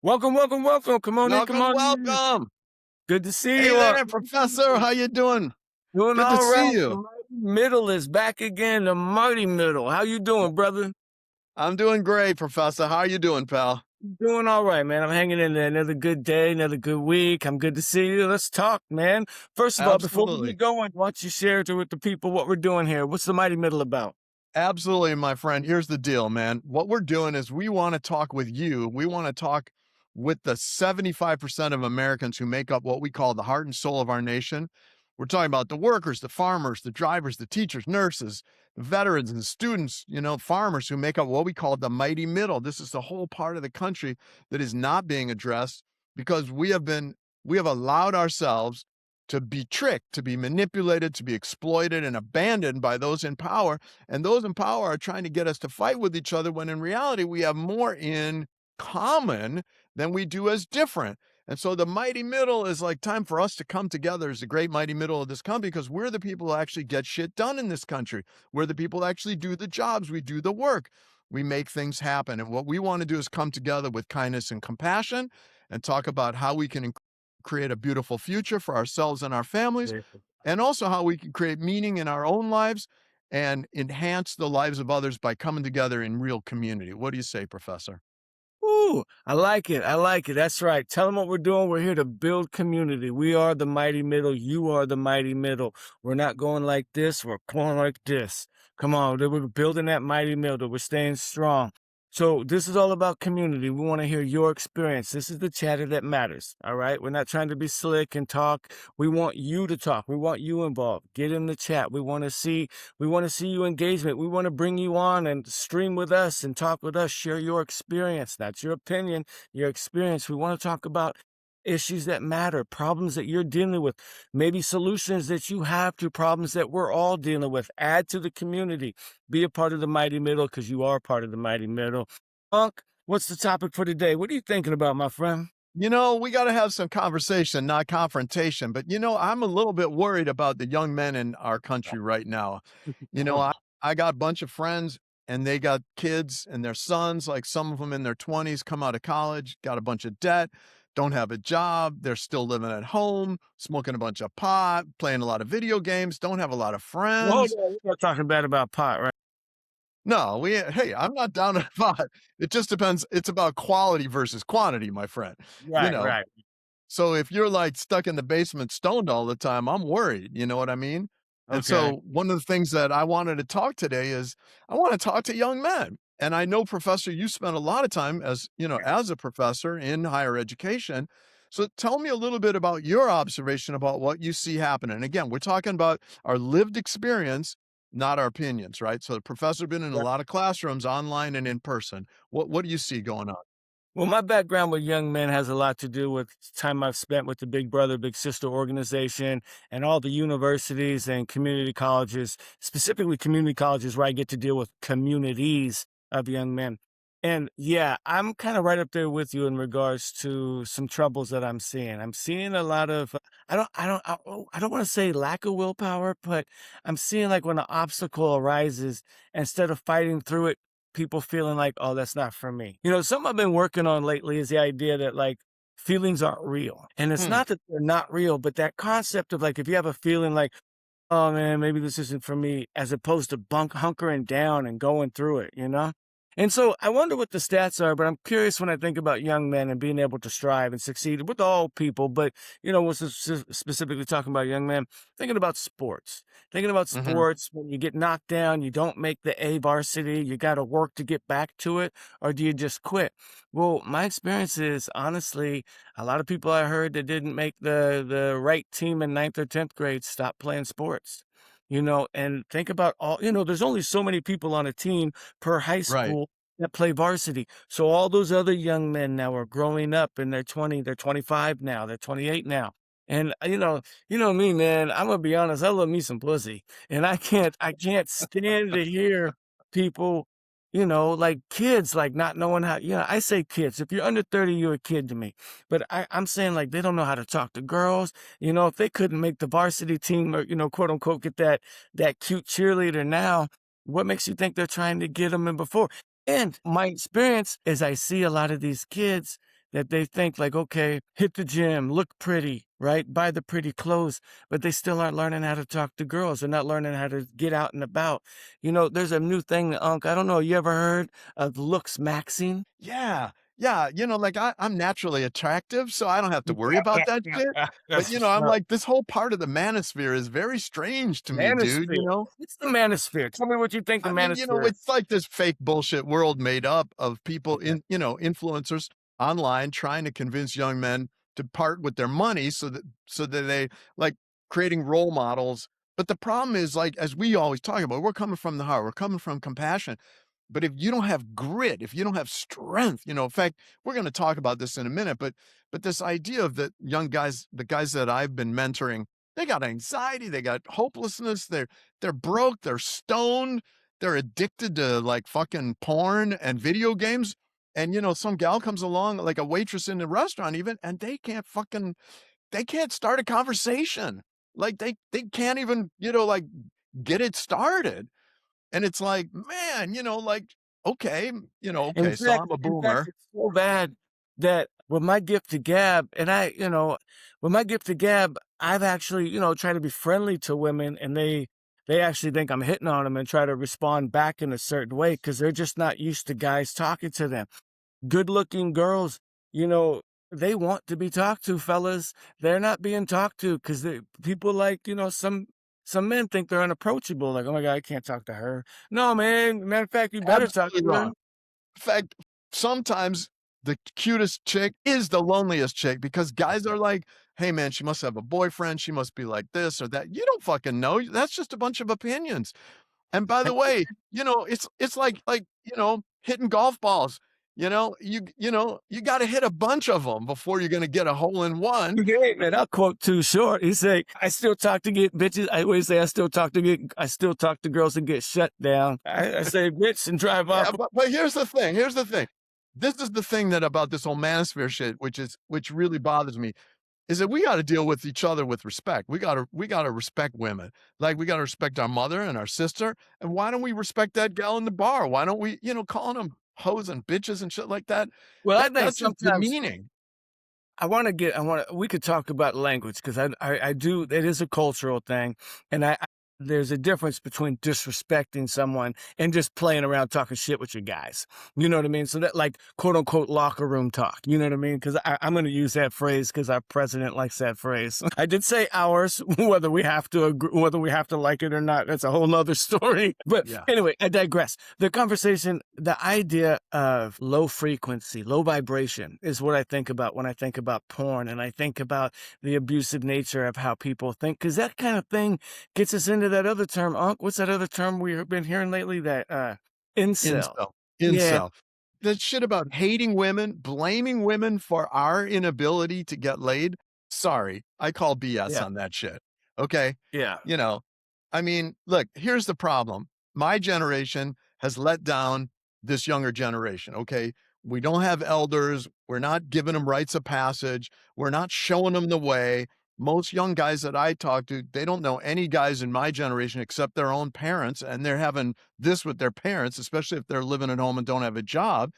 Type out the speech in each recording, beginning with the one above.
Welcome, welcome, welcome. Come on in, come Welcome, on in. welcome. Good to see Hey you all. there, Professor. How you doing? Doing Good to all see right. The you. mighty middle is back again. The mighty middle. How you doing, brother? I'm doing great, Professor. How you doing, pal? Doing all right, man. I'm hanging in there. Another good day, another good week. I'm good to see you. Let's talk, man. First of all, before we Absolutely. get going, why don't you share with the people what we're doing here? What's the mighty middle about? Absolutely, my friend. Here's the deal, man. What we're doing is we want to talk with you. We want to talk with the 75% of Americans who make up what we call the heart and soul of our nation. We're talking about the workers, the farmers, the drivers, the teachers, nurses, the veterans and students, farmers who make up what we call the mighty middle. This is the whole part of the country that is not being addressed because we have allowed ourselves to be tricked, to be manipulated, to be exploited and abandoned by those in power. And those in power are trying to get us to fight with each other when in reality we have more in common than we do as different. And so the mighty middle is like time for us to come together as the great mighty middle of this country because we're the people who actually get shit done in this country. We're the people who actually do the jobs, we do the work, we make things happen. And what we want to do is come together with kindness and compassion and talk about how we can create a beautiful future for ourselves and our families, Yeah. and also how we can create meaning in our own lives and enhance the lives of others by coming together in real community. What do you say, Professor? Ooh, I like it. I like it. That's right. Tell them what we're doing. We're here to build community. We are the mighty middle. You are the mighty middle. We're not going like this. We're going like this. Come on. We're building that mighty middle. We're staying strong. So this is all about community. We want to hear your experience. This is the chatter that matters. All right. We're not trying to be slick and talk. We want you to talk. We want you involved. Get in the chat. We want to see you engagement. We want to bring you on and stream with us and talk with us. Share your experience, not your opinion, your experience. We want to talk about issues that matter, problems that you're dealing with, maybe solutions that you have to problems that we're all dealing with. Add to the community. Be a part of the mighty middle because you are part of the mighty middle. Unc, what's the topic for today? What are you thinking about, my friend? We got to have some conversation, not confrontation. But, I'm a little bit worried about the young men in our country right now. You know, I, I got a bunch of friends and they got kids and their sons, like some of them in their 20s, come out of college, got a bunch of debt, don't have a job. They're still living at home, smoking a bunch of pot, playing a lot of video games, don't have a lot of Well, hold friends. on. We're not talking bad about pot, right? No, hey, I'm not down to pot. It just depends. It's about quality versus quantity, my friend. You Right, know, right. so if you're like stuck in the basement stoned all the time, I'm worried, you know what I mean? And Okay. so one of the things that I wanted to talk today is I want to talk to young men. And I know, Professor, you spent a lot of time as a professor in higher education. So tell me a little bit about your observation about what you see happening. Again, we're talking about our lived experience, not our opinions, right? So the professor been in a lot of classrooms, online and in person. What do you see going on? Well, my background with young men has a lot to do with time I've spent with the Big Brother, Big Sister organization and all the universities and community colleges, specifically community colleges where I get to deal with communities of young men. And yeah, I'm kind of right up there with you in regards to some troubles that I'm seeing. I'm seeing a lot of, I don't want to say lack of willpower, but I'm seeing like when an obstacle arises, instead of fighting through it, people feeling like, oh, that's not for me. Something I've been working on lately is the idea that like feelings aren't real. And it's Hmm. not that they're not real, but that concept of like, if you have a feeling like, oh man, maybe this isn't for me, as opposed to hunkering down and going through it. And so I wonder what the stats are, but I'm curious when I think about young men and being able to strive and succeed with all people. But, we're specifically talking about young men, thinking about sports, Hmm. when you get knocked down, you don't make the A varsity, you got to work to get back to it, or do you just quit? Well, my experience is honestly, a lot of people I heard that didn't make the right team in ninth or 10th grade stopped playing sports. And think about there's only so many people on a team per high Right. school that play varsity. So all those other young men now are growing up and they're 20, they're 25 now, they're 28 now. And you know me, man, I'm gonna be honest, I love me some pussy. And I can't stand to hear people, like kids, like not knowing how, I say kids. If you're under 30, you're a kid to me. But I'm saying like they don't know how to talk to girls. If they couldn't make the varsity team or, quote unquote, get that cute cheerleader now, what makes you think they're trying to get them in before? And my experience is I see a lot of these kids, that they think like, okay, hit the gym, look pretty, right? Buy the pretty clothes, but they still aren't learning how to talk to girls. They're not learning how to get out and about. There's a new thing, Unc. I don't know. You ever heard of looks maxing? Yeah. Yeah, like I'm naturally attractive, so I don't have to worry about that shit. But That's what's I'm up. like, this whole part of the manosphere is very strange to me, dude, Manosphere. What's the manosphere? Tell me what you think the I mean, manosphere is. it's like this fake bullshit world made up of people influencers online trying to convince young men to part with their money so that they like creating role models. But the problem is, like, as we always talk about, we're coming from the heart, we're coming from compassion. But if you don't have grit, if you don't have strength, in fact, we're going to talk about this in a minute, but this idea of the young guys, the guys that I've been mentoring, they got anxiety, they got hopelessness, they're broke, they're stoned, they're addicted to like fucking porn and video games. And some gal comes along, like a waitress in a restaurant even, and they can't start a conversation. Like they can't even, like get it started. And it's like, man, like, okay, In okay, so fact I'm a in fact, boomer. it's so bad that with my gift to gab, and with my gift to gab, I've actually, tried to be friendly to women, and they actually think I'm hitting on them and try to respond back in a certain way because 'cause they're just not used to guys talking to them. Good-looking girls, you know, they want to be talked to, fellas. They're not being talked to because people like, some men think they're unapproachable, like, "Oh my god, I can't talk to her." No, man. Matter of fact, you better talk Absolutely to her. wrong. In fact, sometimes the cutest chick is the loneliest chick because guys are like, "Hey, man, she must have a boyfriend. She must be like this or that." You don't fucking know. That's just a bunch of opinions. And by the way, it's like hitting golf balls. You got to hit a bunch of them before you're going to get a hole in one. Hey, man, I'll quote Too Short. He say, "I still talk to get bitches." I always say, I still talk to girls and get shut down." I say, "Bitch," and drive off. Yeah, but here's the thing. Here's the thing. This is the thing that about this whole manosphere shit, which really bothers me. Is that we gotta deal with each other with respect. We gotta respect women. Like, we gotta respect our mother and our sister, and why don't we respect that gal in the bar? Why don't we, calling them hoes and bitches and shit like that? Well, I think That's just sometimes demeaning. we could talk about language because I do, it is a cultural thing. And there's a difference between disrespecting someone and just playing around talking shit with your guys. You know what I mean? So that like quote unquote locker room talk, you know what I mean? Cause I'm going to use that phrase cause our president likes that phrase. I did say ours, whether we have to agree, whether we have to like it or not. That's a whole nother story. But Yeah. anyway, I digress. The conversation, the idea of low frequency, low vibration is what I think about when I think about porn, and I think about the abusive nature of how people think, because that kind of thing gets us into that other term, Unc. What's that other term we've been hearing lately? That incel. Incel. Yeah, Incel. That shit about hating women, blaming women for our inability to get laid, sorry, I call BS yeah, on that shit, okay? yeah. You know, I mean, look, here's the problem. My generation has let down this younger generation, okay? We don't have elders. We're not giving them rites of passage. We're not showing them the way. Most young guys that I talk to, they don't know any guys in my generation except their own parents, and they're having this with their parents, especially if they're living at home and don't have a job.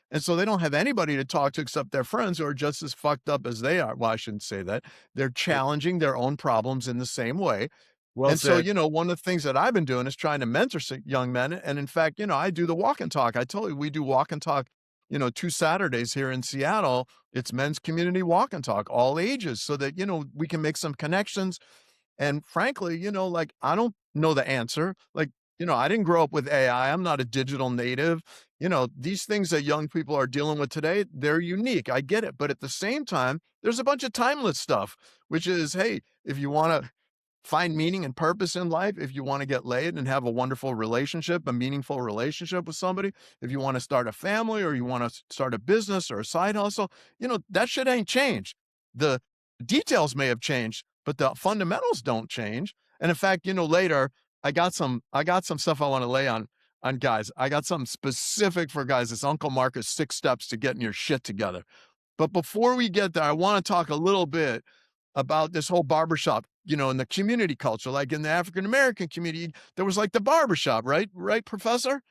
And so they don't have anybody to talk to except their friends who are just as fucked up as they are. Well, I shouldn't say that. They're challenging their own problems in the same way. Well And so, said. one of the things that I've been doing is trying to mentor young men. And in fact, I do the walk and talk. I told you we do walk and talk, 2 Saturdays here in Seattle. It's men's community walk and talk, all ages, so that, we can make some connections. And frankly, like, I don't know the answer. Like, I didn't grow up with AI. I'm not a digital native. These things that young people are dealing with today, they're unique. I get it. But at the same time, there's a bunch of timeless stuff, which is, hey, if you want to find meaning and purpose in life, if you want to get laid and have a wonderful relationship, a meaningful relationship with somebody, if you want to start a family or you want to start a business or a side hustle, that shit ain't changed. The details may have changed, but the fundamentals don't change. And in fact, later I got some stuff I want to lay on guys. I got something specific for guys. It's Uncle Marcus 6 steps to getting your shit together. But before we get there, I want to talk a little bit about this whole barbershop, in the community culture, like in the African American community, there was like the barbershop, right? Right, Professor?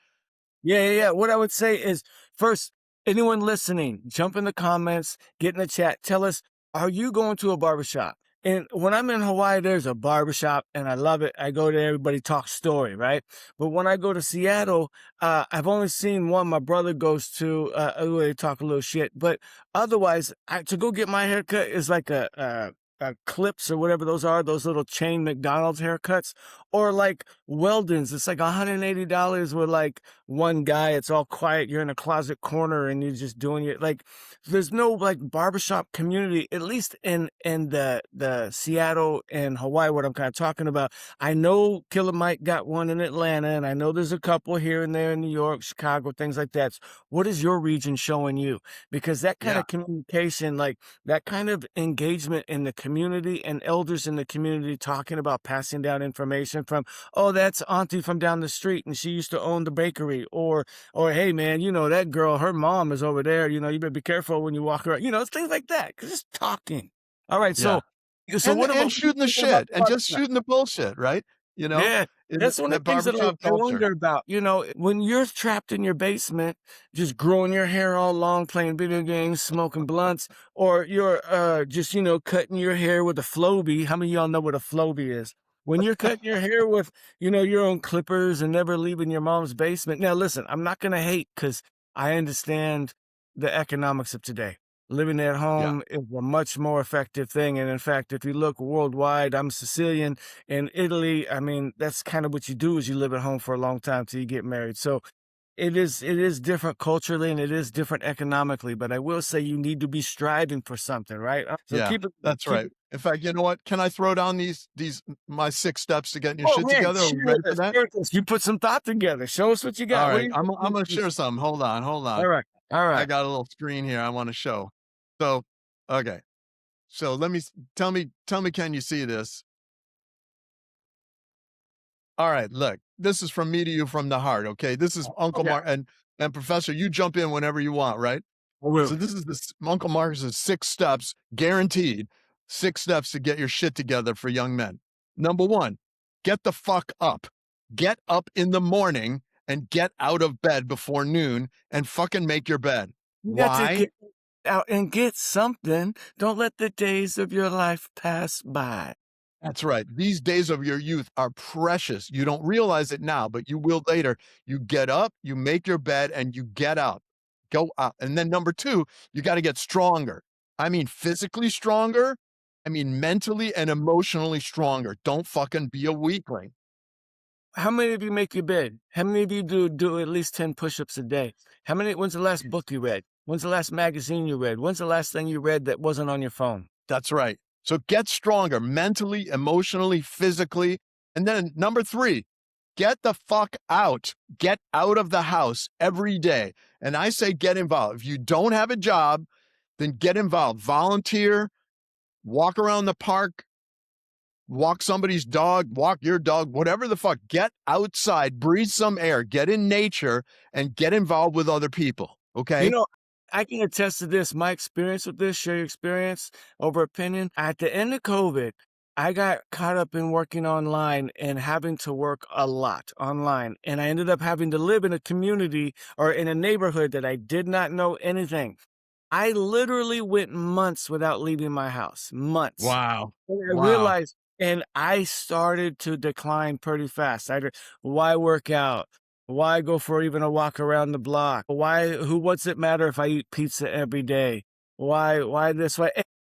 Yeah, yeah, yeah. What I would say is first. Anyone listening, jump in the comments, get in the chat. Tell us, are you going to a barbershop? And when I'm in Hawaii, there's a barbershop and I love it. I go there, everybody talks story, right? But when I go to Seattle, I've only seen one my brother goes to, where they talk a little shit. But otherwise, to go get my haircut is like a clips or whatever those are, those little chain McDonald's haircuts, or like Weldon's. It's like $180 with like one guy. It's all quiet. You're in a closet corner and you're just doing it. Like there's no like barbershop community, at least in the Seattle and Hawaii, what I'm kind of talking about. I know Killer Mike got one in Atlanta, and I know there's a couple here and there in New York, Chicago, things like that. What is your region showing you? Because that kind Yeah, of communication, like that kind of engagement in the community and elders in the community talking about passing down information from, oh, that's auntie from down the street and she used to own the bakery, or hey man, you know that girl, her mom is over there, you know, you better be careful when you walk around, you know, things like that. Cause it's talking. All right, yeah. so what And about, what are you shooting the thinking about shit the and just barbershop? shooting the bullshit, right? You know, Yeah, in that's one of that the things that barbershop I culture. wonder about. You know, when you're trapped in your basement, just growing your hair all long, playing video games, smoking blunts, or you're just, you know, cutting your hair with a Flowbee. How many of y'all know what a Flowbee is? When you're cutting your hair with, you know, your own clippers and never leaving your mom's basement. Now, listen, I'm not gonna hate because I understand the economics of today. Living at Yeah, home is a much more effective thing. And in fact, if you look worldwide, I'm Sicilian. In Italy, I mean, that's kind of what you do is you live at home for a long time till you get married. So it is different culturally and it is different economically, but I will say you need to be striving for something, right? So yeah, that's keep right. it. In fact, you know what? Can I throw down these my 6 steps to getting your Oh shit man, together? Are we ready for that? share with us. You put some thought together. Show us what you All got. What do right, you I'm think? gonna share something. Hold on, hold on. All right. All I right. got a little screen here I wanna show. So, okay. So let me tell me, can you see this? All right, look, this is from me to you from the heart, okay? This is Uncle Yeah, Mark and Professor, you jump in whenever you want, right? I will. So this is Uncle Marcus's 6 steps, guaranteed 6 steps to get your shit together for young men. Number 1, get the fuck up. Get up in the morning and get out of bed before noon and fucking make your bed. You got to Why? get out and get something. Don't let the days of your life pass by. That's right. These days of your youth are precious. You don't realize it now, but you will later. You get up, you make your bed, and you get out. Go out. And then number 2, you got to get stronger. I mean, physically stronger. I mean, mentally and emotionally stronger. Don't fucking be a weakling. How many of you make your bed? How many of you do at least 10 push-ups a day? When's the last book you read? When's the last magazine you read? When's the last thing you read that wasn't on your phone? That's right. So get stronger mentally, emotionally, physically. And then number 3, get the fuck out. Get out of the house every day. And I say get involved. If you don't have a job, then get involved. Volunteer, walk around the park, walk somebody's dog, walk your dog, whatever the fuck. Get outside, breathe some air, get in nature, and get involved with other people. You Okay? know, I can attest to this. My experience with this, share your experience over opinion. At the end of COVID, I got caught up in working online and having to work a lot online. And I ended up having to live in a community or in a neighborhood that I did not know anything. I literally went months without leaving my house, months. Wow. And I Wow. realized, and I started to decline pretty fast. Why work out? Why go for even a walk around the block? What's it matter if I eat pizza every day? Why this way?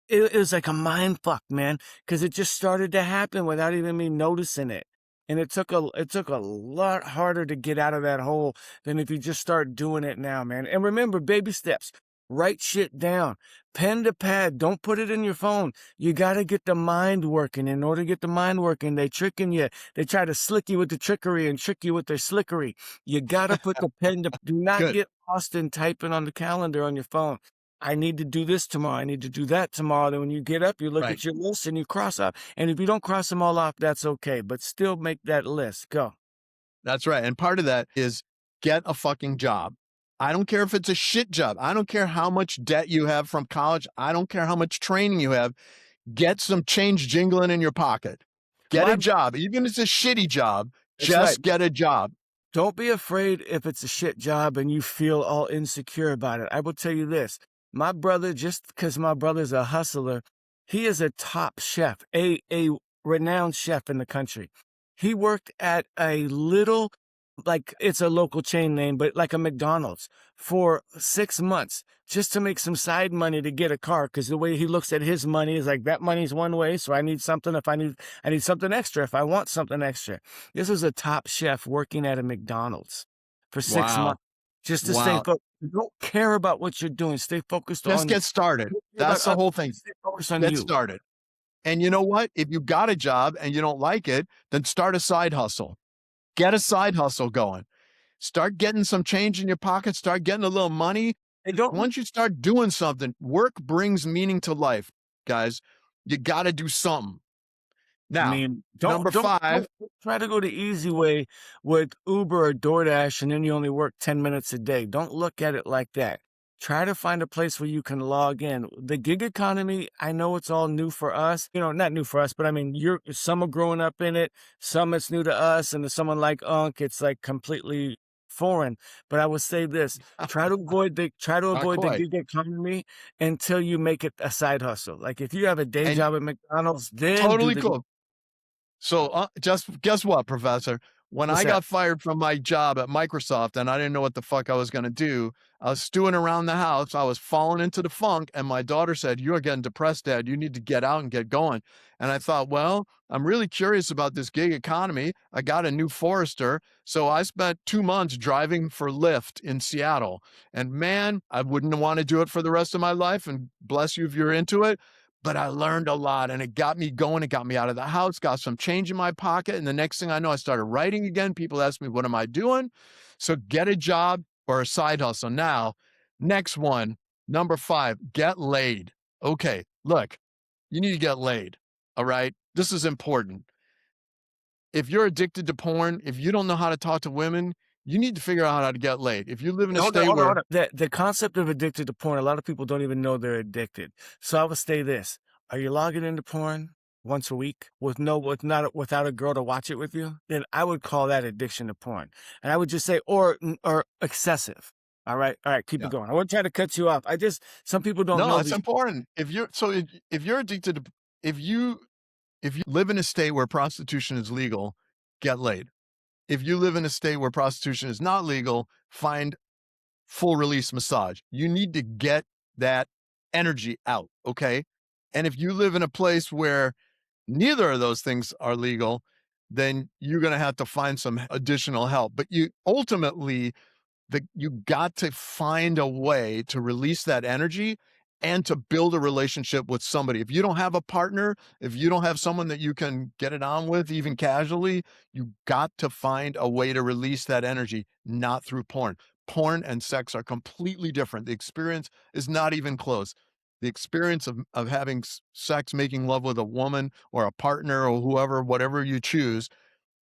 It was like a mind fuck, man, because it just started to happen without even me noticing it. And it took a lot harder to get out of that hole than if you just start doing it now, man. And remember, baby steps. Write shit down. Pen to pad. Don't put it in your phone. You got to get the mind working. In order to get the mind working, they tricking you. They try to slick you with the trickery and trick you with their slickery. You got to put the pen to, do not Good. get lost in typing on the calendar on your phone. I need to do this tomorrow. I need to do that tomorrow. Then when you get up, you look Right. at your list and you cross off. And if you don't cross them all off, that's okay. But still make that list. Go. That's right. And part of that is get a fucking job. I don't care if it's a shit job. I don't care how much debt you have from college. I don't care how much training you have. Get some change jingling in your pocket. Get a My, job. Even if it's a shitty job, that's right. just get a job. Don't be afraid if it's a shit job and you feel all insecure about it. I will tell you this. My brother, just because my brother's a hustler, he is a top chef, a renowned chef in the country. He worked at a little, like it's a local chain name, but like a McDonald's for 6 months just to make some side money to get a car. Because the way he looks at his money is like that money's one way, so I need something. If I need something extra. If I want something extra, this is a top chef working at a McDonald's for 6 Wow. months just to stay Wow. focused. Don't care about what you're doing. Stay focused Just on get started. don't care about That's the others. whole thing. Stay focused on Get you. started. And you know what? If you got a job and you don't like it, then start a side hustle. Get a side hustle going. Start getting some change in your pocket, start getting a little money. And don't Once you start doing something, work brings meaning to life, guys. You got to do something. I Now, mean, number don't 5, try to go the easy way with Uber or DoorDash, and then you only work 10 minutes a day. Don't look at it like that. Try to find a place where you can log in. The gig economy, I know it's all new for us. You know, not new for us, but I mean, some are growing up in it, some it's new to us, and to someone like Unc, it's like completely foreign. But I would say this: try to not avoid the quite. gig economy until you make it a side hustle. Like if you have a day And job at McDonald's, then do totally the cool. So, just guess what, Professor? When what's I that? got fired from my job at Microsoft and I didn't know what the fuck I was going to do, I was stewing around the house. I was falling into the funk, and my daughter said, "You are getting depressed, Dad. You need to get out and get going." And I thought, well, I'm really curious about this gig economy. I got a new Forester, so I spent 2 months driving for Lyft in Seattle. And man, I wouldn't want to do it for the rest of my life. And bless you if you're into it, but I learned a lot and it got me going. It got me out of the house, got some change in my pocket. And the next thing I know, I started writing again. People ask me, what am I doing? So get a job or a side hustle. Now, next one, number 5, get laid. Okay, look, you need to get laid. All right. This is important. If you're addicted to porn, if you don't know how to talk to women, you need to figure out how to get laid. If you live in a Hold on, state hold on, where, hold on. The concept of addicted to porn, a lot of people don't even know they're addicted. So I would say this: are you logging into porn once a week without a girl to watch it with you? Then I would call that addiction to porn, and I would just say or excessive. All right, keep it yeah, going. I wouldn't try to cut you off. Some people don't no, know it's these. important. If you're addicted to, if you if you live in a state where prostitution is legal, get laid. If you live in a state where prostitution is not legal, find full release massage. You need to get that energy out, okay? And if you live in a place where neither of those things are legal, then you're going to have to find some additional help. But you ultimately, you got to find a way to release that energy and to build a relationship with somebody. If you don't have a partner, if you don't have someone that you can get it on with, even casually, you got to find a way to release that energy, not through porn. Porn and sex are completely different. The experience is not even close. The experience of having sex, making love with a woman or a partner or whoever, whatever you choose,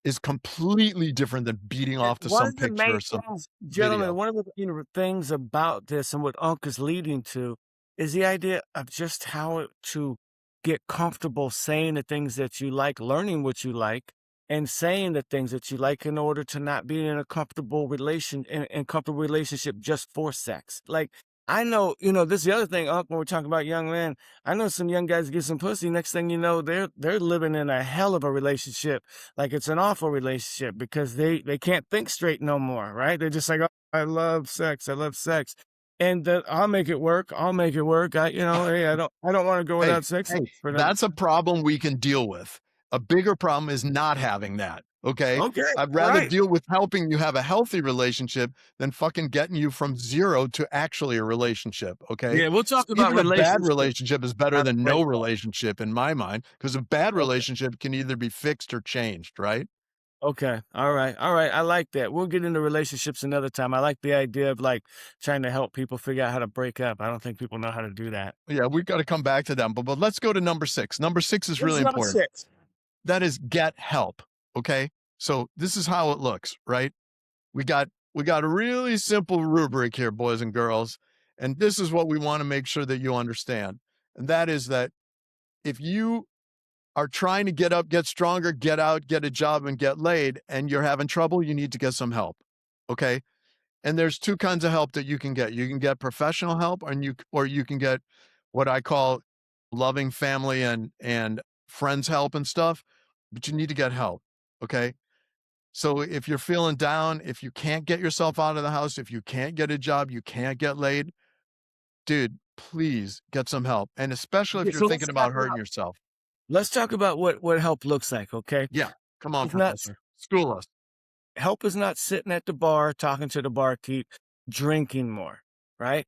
is completely different than beating And off to one some of the picture main or some things, gentlemen, video. one of the things about this and what Unc is leading to is the idea of just how to get comfortable saying the things that you like, learning what you like, and saying the things that you like in order to not be in a comfortable relationship just for sex. Like I know, this is the other thing, Unc, when we're talking about young men, I know some young guys get some pussy. Next thing you know, they're living in a hell of a relationship, like it's an awful relationship because they can't think straight no more, right? They're just like, oh, I love sex, I love sex, and I'll make it work. I'll make it work. Hey, I don't want to go Hey, without sex hey, for another. that's a problem we can deal with. A bigger problem is not having that. Okay. Okay, I'd all rather right, deal with helping you have a healthy relationship than fucking getting you from 0 to actually a relationship. Okay. yeah, we'll talk about Even a bad relationships. relationship is better How to than break no that. relationship in my mind, because a bad Okay. relationship can either be fixed or changed. Right. Okay. All right. All right. I like that. We'll get into relationships another time. I like the idea of like trying to help people figure out how to break up. I don't think people know how to do that. Yeah. We've got to come back to them. But let's go to number 6. Number 6 is This is really number important. 6. That is get help. Okay. So this is how it looks, right? We got a really simple rubric here, boys and girls, and this is what we want to make sure that you understand. And that is that if you are trying to get up, get stronger, get out, get a job, and get laid, and you're having trouble, you need to get some help. Okay. And there's two kinds of help that you can get. You can get professional help, or you can get what I call loving family and friends help and stuff. But you need to get help. Okay. So if you're feeling down, if you can't get yourself out of the house, if you can't get a job, you can't get laid, dude, please get some help. And especially Okay, if you're so let's thinking talk about hurting about yourself. what help looks like, okay? Yeah. Come on, It's not professor. School us. help is not sitting at the bar talking to the barkeep, drinking more, right?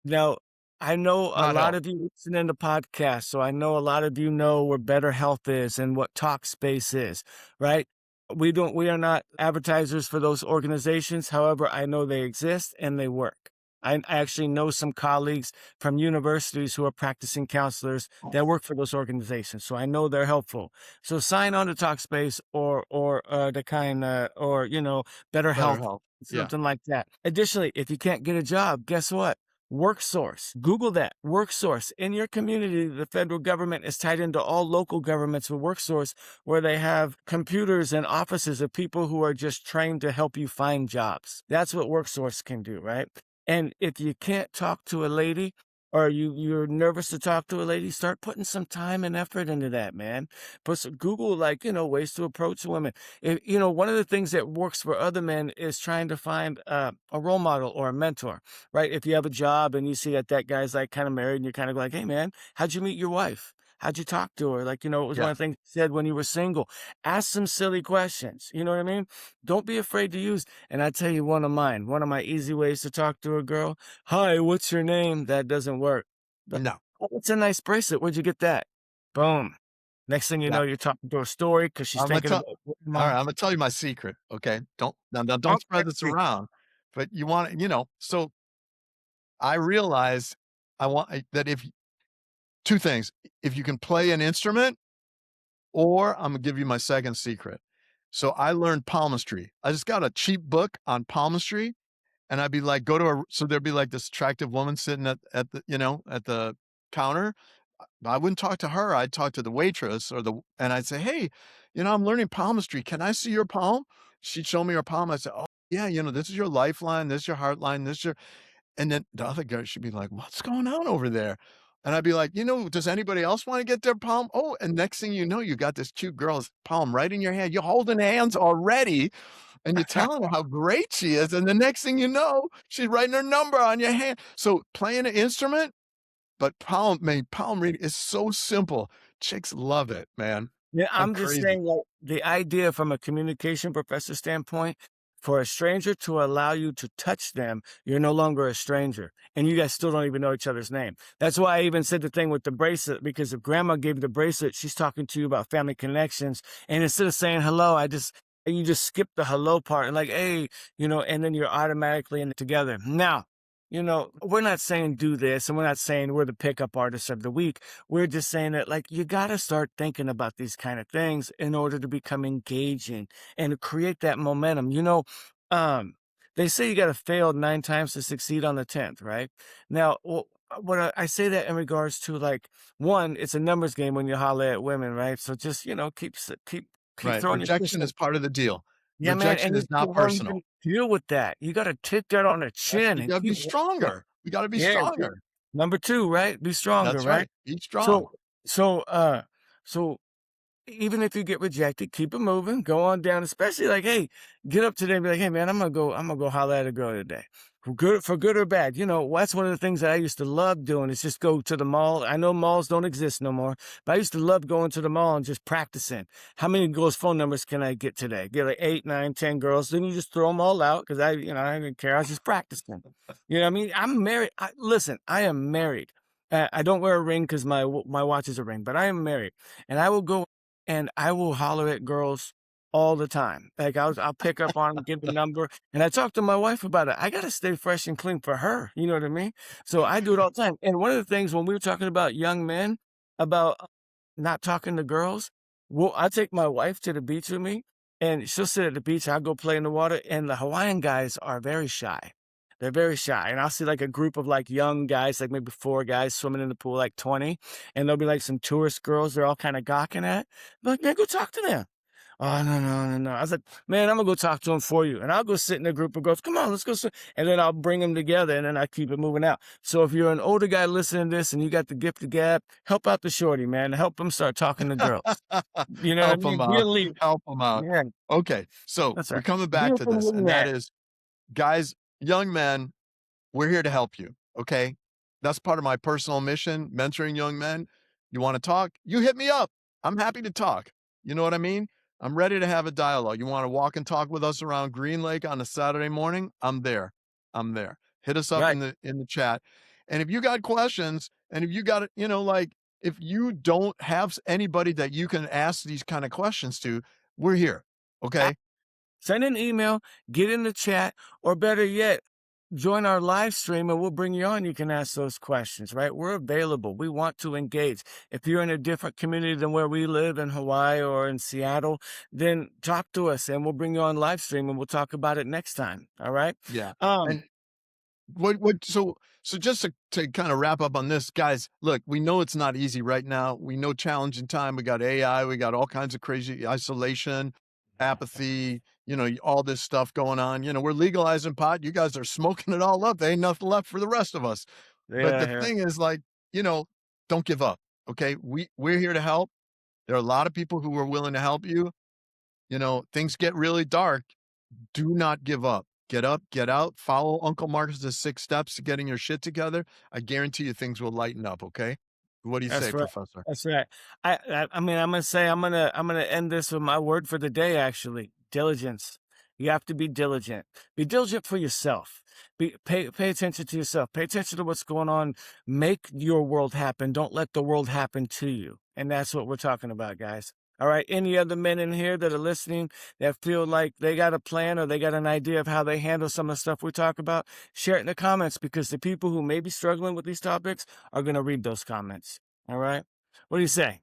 Now, I know a Not lot help. of you listen to podcasts, so I know a lot of you know where Better Health is and what Talkspace is, right? We are not advertisers for those organizations. However, I know they exist and they work. I actually know some colleagues from universities who are practicing counselors that work for those organizations, so I know they're helpful. So sign on to Talkspace or the kind or Better Better Health, help. Yeah. something like that. Additionally, if you can't get a job, guess what? WorkSource. Google that. WorkSource. In your community, the federal government is tied into all local governments with WorkSource, where they have computers and offices of people who are just trained to help you find jobs. That's what WorkSource can do, right? And if you can't talk to a lady, or you're nervous to talk to a lady, start putting some time and effort into that, man. Google, like, ways to approach women. One of the things that works for other men is trying to find a role model or a mentor, right? If you have a job and you see that guy's like kind of married and you're kind of like, hey man, how'd you meet your wife? How'd you talk to her? Like, it was one Yeah. of the things you said when you were single. Ask some silly questions. You know what I mean? Don't be afraid to use. And I tell you one of mine, one of my easy ways to talk to a girl. Hi, what's your name? That doesn't work. But No. oh, it's a nice bracelet. Where'd you get that? Boom. Next thing you know, Yeah. you're talking to a story because she's I'm gonna thinking tell about all right, mom. I'm gonna tell you my secret, okay? Now don't spread this Okay. around, but you want so I realized that if 2 things, if you can play an instrument, or I'm gonna give you my second secret. So I learned palmistry. I just got a cheap book on palmistry, and I'd be like, go to a so there'd be like this attractive woman sitting at the, at the counter. I wouldn't talk to her. I'd talk to the waitress and I'd say, "Hey, I'm learning palmistry. Can I see your palm?" She'd show me her palm. I'd say, "Oh, yeah, this is your lifeline. This is your heart line. This is your," and then the other girl, she'd be like, "What's going on over there?" And I'd be like, "Does anybody else want to get their palm?" Oh, and next thing you know, you got this cute girl's palm right in your hand. You're holding hands already, and you're telling her how great she is. And the next thing you know, she's writing her number on your hand. So playing an instrument, but palm reading is so simple. Chicks love it, man. Yeah, I'm I'm just crazy. saying, like, the idea from a communication professor standpoint, for a stranger to allow you to touch them, you're no longer a stranger, and you guys still don't even know each other's name. That's why I even said the thing with the bracelet, because if grandma gave you the bracelet, she's talking to you about family connections, and instead of saying hello, you just skip the hello part and like, hey, and then you're automatically in it together. Now, we're not saying do this, and we're not saying we're the pickup artists of the week. We're just saying that, like, you got to start thinking about these kind of things in order to become engaging and to create that momentum. Um, they say you got to fail 9 times to succeed on the 10th, right? Now, what I say that in regards to, like, one, it's a numbers game when you holler at women, right? So just, keep Right. throwing your fist. Rejection is part of the deal. Yeah, man, Rejection and you is not still don't personal. even deal with that. You gotta take that on the chin You and gotta be keep walking. stronger. You gotta be Yeah, stronger. number 2, right? Be stronger, That's right? right. Be strong. So so, uh, so even if you get rejected, keep it moving, go on down, especially like, hey, get up today and be like, hey man, I'm gonna go holler at a girl today. For good or bad. That's one of the things that I used to love doing is just go to the mall. I know malls don't exist no more, but I used to love going to the mall and just practicing. How many girls' phone numbers can I get today? Get like 8, 9, 10 girls. Then you just throw them all out because I didn't care. I was just practicing. You know what I mean? I'm married. Listen, I am married. I don't wear a ring because my watch is a ring, but I am married, and I will go and I will holler at girls all the time. Like I'll pick up on 'em, give the number, and I talk to my wife about it. I gotta stay fresh and clean for her. You know what I mean? So I do it all the time. And one of the things when we were talking about young men, about not talking to girls, well, I take my wife to the beach with me, and she'll sit at the beach. I'll go play in the water, and the Hawaiian guys are very shy. They're very shy. And I'll see like a group of like young guys, like maybe 4 guys swimming in the pool, like 20. And there'll be like some tourist girls they're all kind of gawking at. I'm like, man, go talk to them. Oh, no, no, no, no. I was like, man, I'm gonna go talk to them for you. And I'll go sit in a group of girls. Come on, let's go. And then I'll bring them together and then I keep it moving out. So if you're an older guy listening to this and you got the gift of gab, help out the shorty, man. Help them start talking to girls. You know what I Help them mean? Be a out. leader. Help them out. Yeah, Okay, so that's we're right. coming Be back a to from this, where and you that at. is, guys, young men, we're here to help you, okay? That's part of my personal mission, mentoring young men. You wanna talk? You hit me up. I'm happy to talk. You know what I mean? I'm ready to have a dialogue. You wanna walk and talk with us around Green Lake on a Saturday morning? I'm there. I'm there. Hit us up Right. in the chat. And if you got questions, and if you got, like, if you don't have anybody that you can ask these kind of questions to, we're here, okay? Send an email, get in the chat, or better yet, join our live stream and we'll bring you on. You can ask those questions, right? We're available. We want to engage. If you're in a different community than where we live in Hawaii or in Seattle, then talk to us and we'll bring you on live stream and we'll talk about it next time. All right. Yeah. Um, And so just to kind of wrap up on this, guys, look, we know it's not easy right now. We know challenging time. We got AI, we got all kinds of crazy isolation, apathy, all this stuff going on. We're legalizing pot. You guys are smoking it all up. There ain't nothing left for the rest of us. But the yeah, thing is, like, don't give up. Okay. We're here to help. There are a lot of people who are willing to help you. Things get really dark. Do not give up. Get up, get out, follow Uncle Marcus's 6 steps to getting your shit together. I guarantee you things will lighten up, okay? What do you say, that's right. Professor? That's right. I mean, I'm gonna say I'm gonna end this with my word for the day. Actually, diligence. You have to be diligent. Be diligent for yourself. Pay attention to yourself. Pay attention to what's going on. Make your world happen. Don't let the world happen to you. And that's what we're talking about, guys. All right. Any other men in here that are listening that feel like they got a plan or they got an idea of how they handle some of the stuff we talk about, share it in the comments because the people who may be struggling with these topics are going to read those comments. All right. What do you say?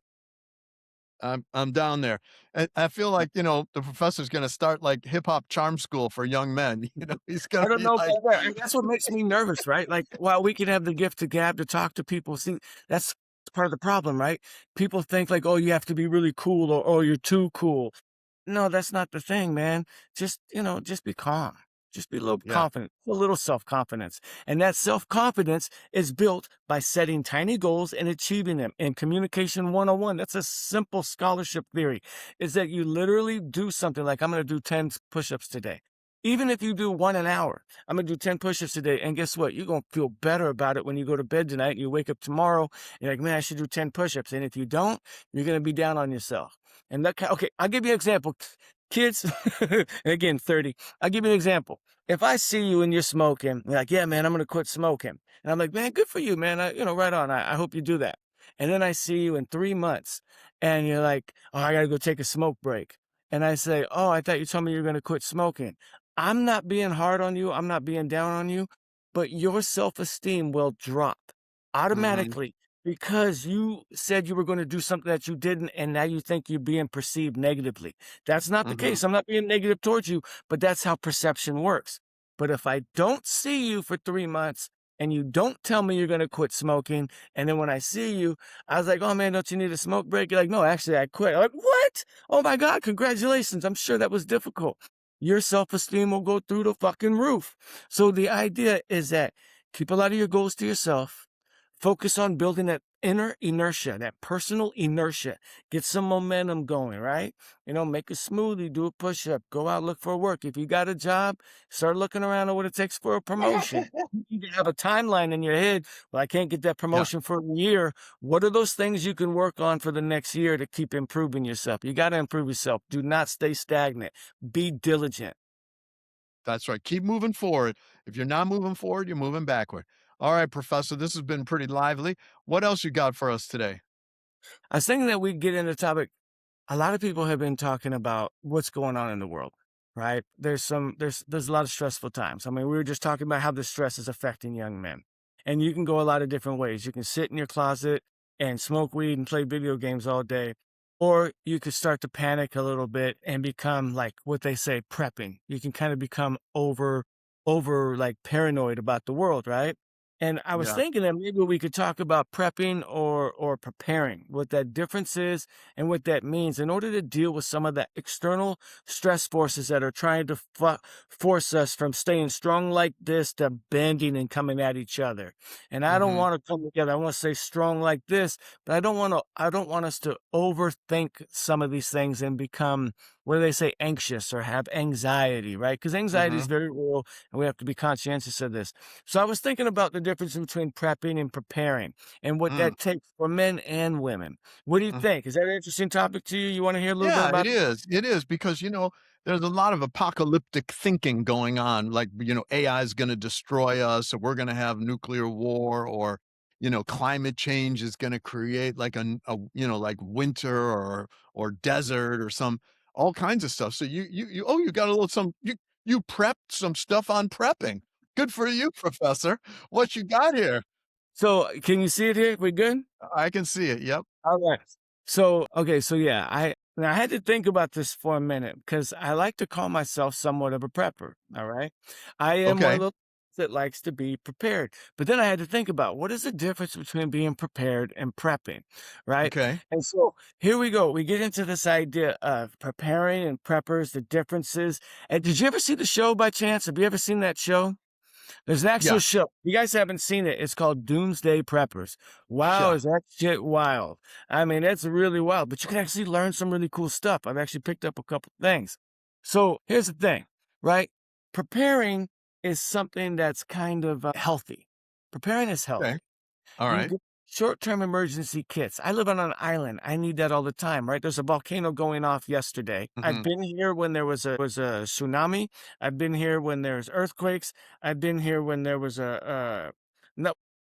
I'm down there. And I feel like, the professor's gonna start like hip hop charm school for young men. He's gonna I don't be know like, about that. And that's what makes me nervous, right? Like, while we can have the gift to gab to talk to people, see, that's part of the problem, right? People think like, oh, you have to be really cool or oh, you're too cool. No, that's not the thing, man. Just be calm. Just be a little yeah, confident, a little self-confidence. And that self-confidence is built by setting tiny goals and achieving them. In Communication 101, that's a simple scholarship theory, is that you literally do something like, I'm going to do 10 push-ups today. Even if you do one an hour, I'm going to do 10 push-ups today. And guess what? You're going to feel better about it when you go to bed tonight and you wake up tomorrow. You're like, man, I should do 10 push-ups. And if you don't, you're going to be down on yourself. And okay, I'll give you an example. Kids, again, 30. I'll give you an example. If I see you and you're smoking, you're like, yeah, man, I'm going to quit smoking. And I'm like, man, good for you, man. Right on. I hope you do that. And then I see you in 3 months and you're like, oh, I got to go take a smoke break. And I say, oh, I thought you told me you're going to quit smoking. I'm not being hard on you. I'm not being down on you, but your self-esteem will drop mhm, automatically because you said you were going to do something that you didn't, and now you think you're being perceived negatively. That's not the mhm, case. I'm not being negative towards you, but that's how perception works. But if I don't see you for 3 months and you don't tell me you're going to quit smoking, and then when I see you, I was like, oh man, don't you need a smoke break? You're like, no, actually, I quit. I'm like, what? Oh my God, congratulations. I'm sure that was difficult. Your self esteem will go through the fucking roof. So the idea is that keep a lot of your goals to yourself. Focus on building that inner inertia, that personal inertia. Get some momentum going, right? Make a smoothie, do a push up, go out, look for work. If you got a job, start looking around at what it takes for a promotion. You can have a timeline in your head. Well, I can't get that yeah. promotion for a year. What are those things you can work on for the next year to keep improving yourself? You got to improve yourself. Do not stay stagnant. Be diligent. That's right. Keep moving forward. If you're not moving forward, you're moving backward. All right, Professor, this has been pretty lively. What else you got for us today? I was thinking that we get into the topic. A lot of people have been talking about what's going on in the world, right? There's a lot of stressful times. I mean, we were just talking about how the stress is affecting young men. And you can go a lot of different ways. You can sit in your closet and smoke weed and play video games all day, or you could start to panic a little bit and become like what they say prepping. You can kind of become over over like paranoid about the world, right? And I was Yeah. thinking that maybe we could talk about prepping or preparing, what that difference is and what that means in order to deal with some of the external stress forces that are trying to force us from staying strong like this to bending and coming at each other. And I don't Mhm. want to come together. I want to stay strong like this, but I don't want us to overthink some of these things and become, what do they say, anxious or have anxiety, right? Because anxiety is Mhm. very real and we have to be conscientious of this. So I was thinking about the difference between prepping and preparing and what Mm. that takes for men and women. What do you Mm. think? Is that an interesting topic to you? You want to hear a little bit Yeah, it about it? is. It is because, there's a lot of apocalyptic thinking going on. Like, AI is going to destroy us, or we're going to have nuclear war, or, climate change is going to create like like winter or desert or all kinds of stuff. So you got a little you prepped some stuff on prepping. Good for you, professor. What you got here? So can you see it here? We good? I can see it. Yep. All right. So, okay, so yeah, now I had to think about this for a minute because I like to call myself somewhat of a prepper. All right. I am one of Okay. those that likes to be prepared. But then I had to think about what is the difference between being prepared and prepping, right? Okay. And so here we go. We get into this idea of preparing and preppers, the differences. And did you ever see the show by chance? Have you ever seen that show? There's an actual Yes. show. You guys haven't seen it. It's called Doomsday Preppers. Wow, Yeah. is that shit wild? I mean, that's really wild, but you can actually learn some really cool stuff. I've actually picked up a couple things. So here's the thing, right? Preparing is something that's kind of healthy. Preparing is Okay. healthy. All You right. get short-term emergency kits. I live on an island. I need that all the time, right? There's a volcano going off yesterday. I've Mhm. been here when there was a tsunami. I've been here when there's earthquakes. I've been here when there was no,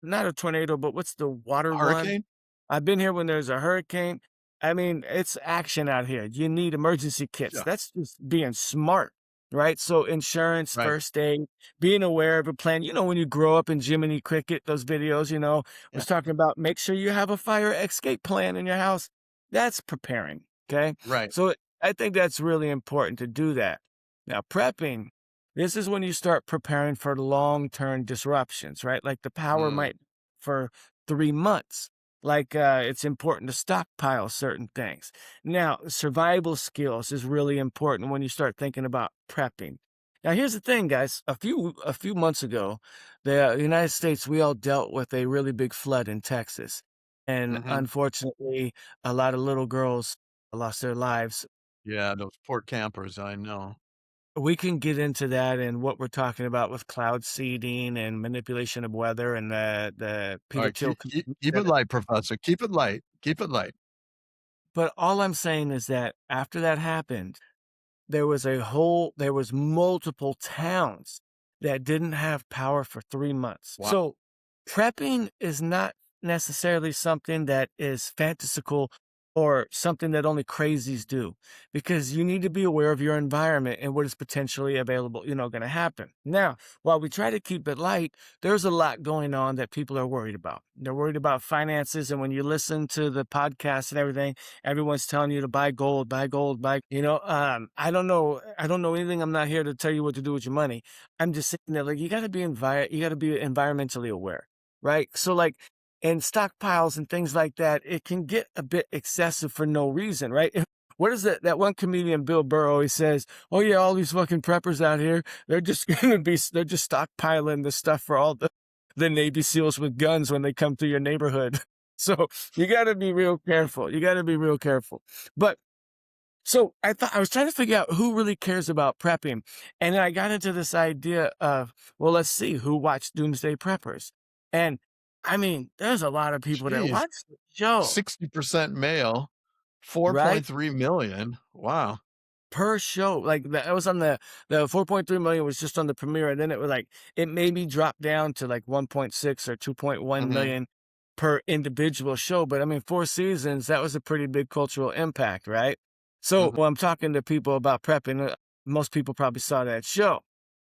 not a tornado, but what's the water one? Hurricane? I've been here when there's a hurricane. I mean, it's action out here. You need emergency kits. Yeah. That's just being smart, right? So insurance, Right. first aid, being aware of a plan. You know, when you grow up in Jiminy Cricket, those videos, Yeah. was talking about make sure you have a fire escape plan in your house. That's preparing. Okay. Right. So I think that's really important to do that. Now, prepping, this is when you start preparing for long-term disruptions, right? Like the power Mm. might for 3 months. Like it's important to stockpile certain things. Now, survival skills is really important when you start thinking about prepping. Now, here's the thing, guys. A few months ago, the United States, we all dealt with a really big flood in Texas. And Mhm. unfortunately, a lot of little girls lost their lives. Yeah, those poor campers, I know. We can get into that and what we're talking about with cloud seeding and manipulation of weather and the Peter Alright, Thiel. keep it light, professor. Keep it light. Keep it light. But all I'm saying is that after that happened, there was multiple towns that didn't have power for 3 months. Wow. So, prepping is not necessarily something that is fantastical or something that only crazies do, because you need to be aware of your environment and what is potentially available, gonna happen. Now, while we try to keep it light, there's a lot going on that people are worried about. They're worried about finances, and when you listen to the podcast and everything, everyone's telling you to buy gold, I don't know anything. I'm not here to tell you what to do with your money. I'm just saying that like you gotta be environmentally aware, right? So like in stockpiles and things like that, it can get a bit excessive for no reason, right? What is that one comedian, Bill Burr, always says, "Oh yeah, all these fucking preppers out here, they're just stockpiling the stuff for all the Navy SEALs with guns when they come through your neighborhood." So you got to be real careful. You got to be real careful. But so I was trying to figure out who really cares about prepping. And then I got into this idea of, well, let's see who watched Doomsday Preppers. And I mean, there's a lot of people that Jeez, watch the show, 60% male, right? 4.3 million. Wow. Per show. Like that was on the 4.3 million was just on the premiere. And then it was like, it maybe dropped down to like 1.6 or 2.1 Mhm. million per individual show. But I mean, 4 seasons, that was a pretty big cultural impact, right? So Mhm. when I'm talking to people about prepping, most people probably saw that show.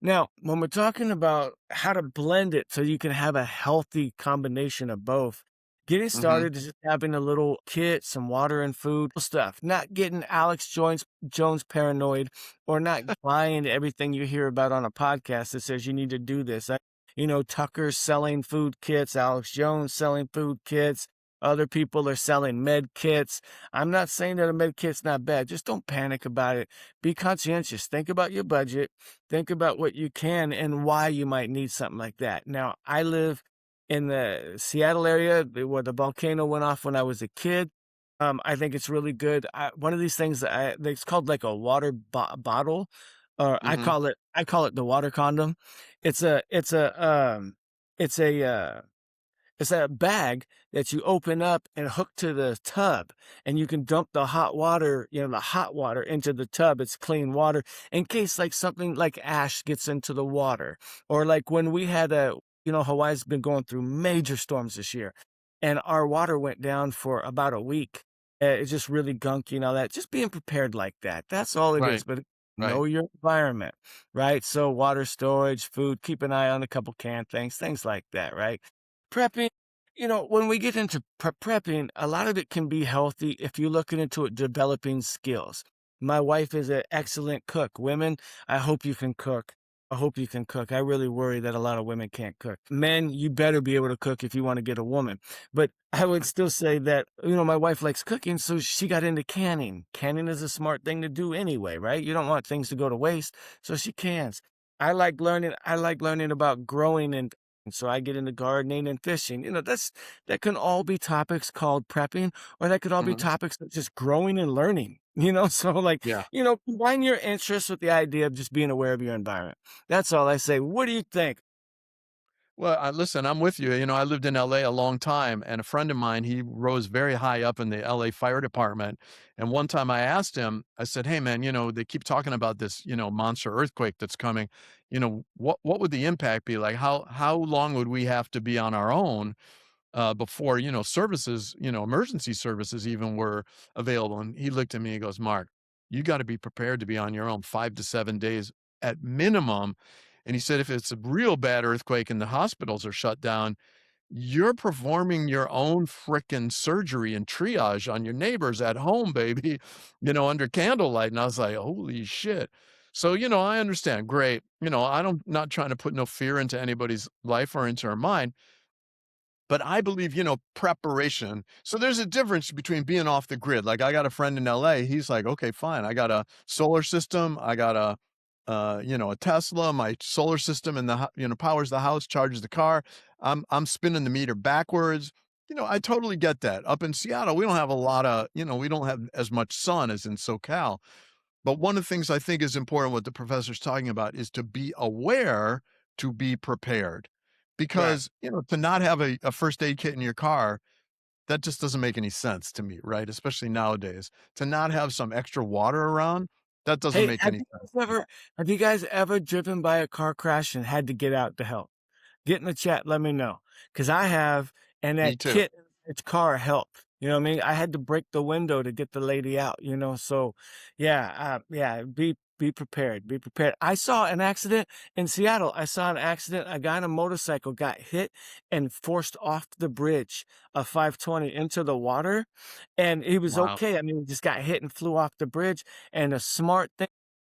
Now, when we're talking about how to blend it so you can have a healthy combination of both, Getting Mhm. started is just having a little kit, some water and food stuff, not getting Jones paranoid or not buying everything you hear about on a podcast that says you need to do this. Tucker's selling food kits, Alex Jones selling food kits, other people are selling med kits. I'm not saying that a med kit's not bad. Just don't panic about it. Be conscientious. Think about your budget. Think about what you can and why you might need something like that. Now, I live in the Seattle area where the volcano went off when I was a kid. I think it's really good. One of these things it's called like a water bottle, or Mhm. I call it the water condom. It's a it's a it's a it's a bag that you open up and hook to the tub, and you can dump the hot water into the tub. It's clean water in case like something like ash gets into the water, or like when we had Hawaii's been going through major storms this year, and our water went down for about a week. It's just really gunky and all that. Just being prepared like that. That's all it is. Right, But right. know your environment, right? So water storage, food, keep an eye on a couple can things like that, right? Prepping, when we get into prepping, a lot of it can be healthy if you're looking into it, developing skills. My wife is an excellent cook. Women, I hope you can cook. I hope you can cook. I really worry that a lot of women can't cook. Men, you better be able to cook if you want to get a woman. But I would still say that, my wife likes cooking, so she got into canning. Canning is a smart thing to do anyway, right? You don't want things to go to waste, so she cans. I like learning about growing and so I get into gardening and fishing. That can all be topics called prepping, or that could all be Mhm. topics of just growing and learning. So like, Yeah. combine your interests with the idea of just being aware of your environment. That's all I say. What do you think? Well, listen, I'm with you. I lived in LA a long time, and a friend of mine, he rose very high up in the LA fire department. And one time I asked him, I said, "Hey, man, they keep talking about this, monster earthquake that's coming. What would the impact be like? How long would we have to be on our own before services, emergency services even were available?" And he looked at me, he goes, "Mark, you got to be prepared to be on your own 5 to 7 days at minimum." And he said, if it's a real bad earthquake and the hospitals are shut down, you're performing your own frickin' surgery and triage on your neighbors at home, baby, under candlelight. And I was like, holy shit. So, I understand. Great. I don't not trying to put no fear into anybody's life or into our mind, but I believe, preparation. So there's a difference between being off the grid. Like I got a friend in LA. He's like, okay, fine. I got a solar system. I got a Tesla. My solar system and powers the house, charges the car. I'm spinning the meter backwards. I totally get that. Up in Seattle, we don't have a lot of, we don't have as much sun as in SoCal. But one of the things I think is important, what the professor's talking about, is to be aware, to be prepared. Right. Because, to not have a first aid kit in your car, that just doesn't make any sense to me, right? Especially nowadays. To not have some extra water around, that doesn't Hey, make any sense to me. have you guys ever driven by a car crash and had to get out to help? Get in the chat, let me know, cause I have, and Me that too. kit in its car helped, you know what I mean? I had to break the window to get the lady out, so, yeah, be prepared, be prepared. I saw an accident in Seattle. I saw an accident, a guy on a motorcycle got hit and forced off the bridge of 520 into the water, and he was Wow. okay. I mean, he just got hit and flew off the bridge, and a smart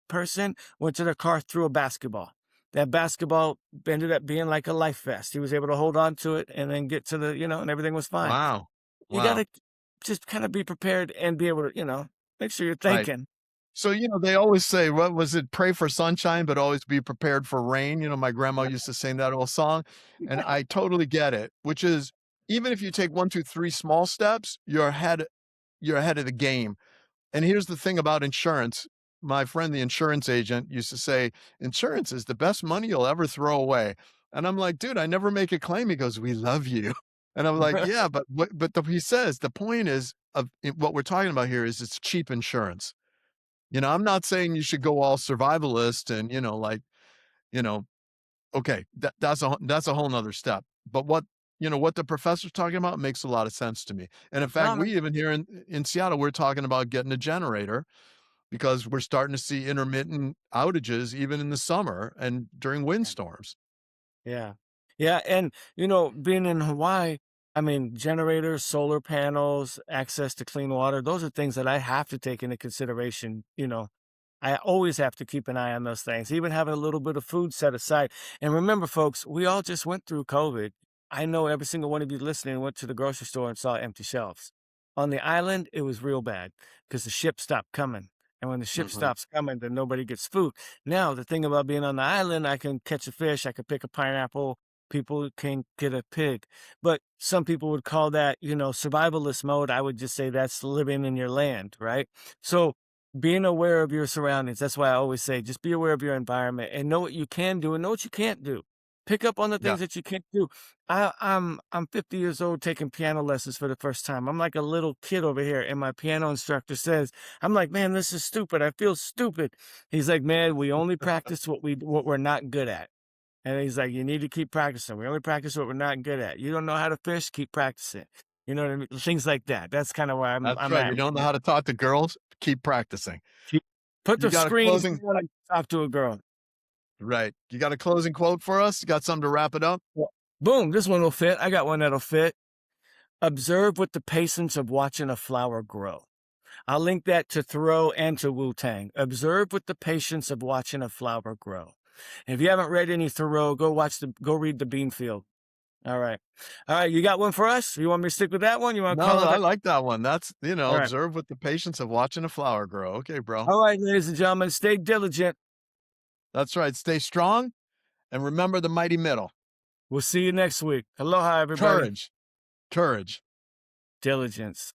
person went to the car, threw a basketball. That basketball ended up being like a life vest. He was able to hold on to it and then get to and everything was fine. Wow. You Wow. gotta just kind of be prepared and be able to, make sure you're Right. thinking. So, they always say, what was it? Pray for sunshine, but always be prepared for rain. My grandma used to sing that old song. And I totally get it, which is even if you take one, two, three small steps, you're ahead of the game. And here's the thing about insurance. My friend, the insurance agent, used to say, insurance is the best money you'll ever throw away. And I'm like, dude, I never make a claim. He goes, we love you. And I'm like, yeah, he says the point is what we're talking about here is it's cheap insurance. I'm not saying you should go all survivalist and, you know, okay, that's a whole nother step. But what the professor's talking about makes a lot of sense to me. And in fact, No, we even here in Seattle, we're talking about getting a generator because we're starting to see intermittent outages even in the summer and during windstorms. yeah. Yeah, and, being in Hawaii, I mean, generators, solar panels, access to clean water, those are things that I have to take into consideration, you know. I always have to keep an eye on those things, even having a little bit of food set aside. And remember, folks, we all just went through COVID. I know every single one of you listening went to the grocery store and saw empty shelves. On the island, it was real bad because the ship stopped coming. And when the ship Mhm. stops coming, then nobody gets food. Now, the thing about being on the island, I can catch a fish, I can pick a pineapple, people can get a pig. But some people would call that, you know, survivalist mode. I would just say that's living in your land, right? So being aware of your surroundings. That's why I always say just be aware of your environment and know what you can do and know what you can't do. Pick up on the Yeah. things that you can't do. I'm 50 years old taking piano lessons for the first time. I'm like a little kid over here, and my piano instructor says, "I'm like, man, this is stupid. I feel stupid." He's like, "Man, we only practice what we're not good at." And he's like, "You need to keep practicing. We only practice what we're not good at. You don't know how to fish, keep practicing." You know what I mean? Things like that. That's kind of where That's I'm right. at. You don't know how to talk to girls? Keep practicing. Keep Put You the got a screen closing down and talk to a girl. right. You got a closing quote for us? You got something to wrap it up? Well, boom, this one will fit. I got one that'll fit. Observe with the patience of watching a flower grow. I'll link that to Thoreau and to Wu-Tang. Observe with the patience of watching a flower grow. And if you haven't read any Thoreau, go read The Beanfield. All right. All right, you got one for us? You want me to stick with that one? You want to No, call no, it I that? like that one. That's, All right. observe with the patience of watching a flower grow. Okay, bro. All right, ladies and gentlemen, stay diligent. That's right. Stay strong and remember the mighty middle. We'll see you next week. Aloha, everybody. Courage. Courage. Diligence.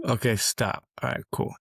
Okay, stop. All right, cool.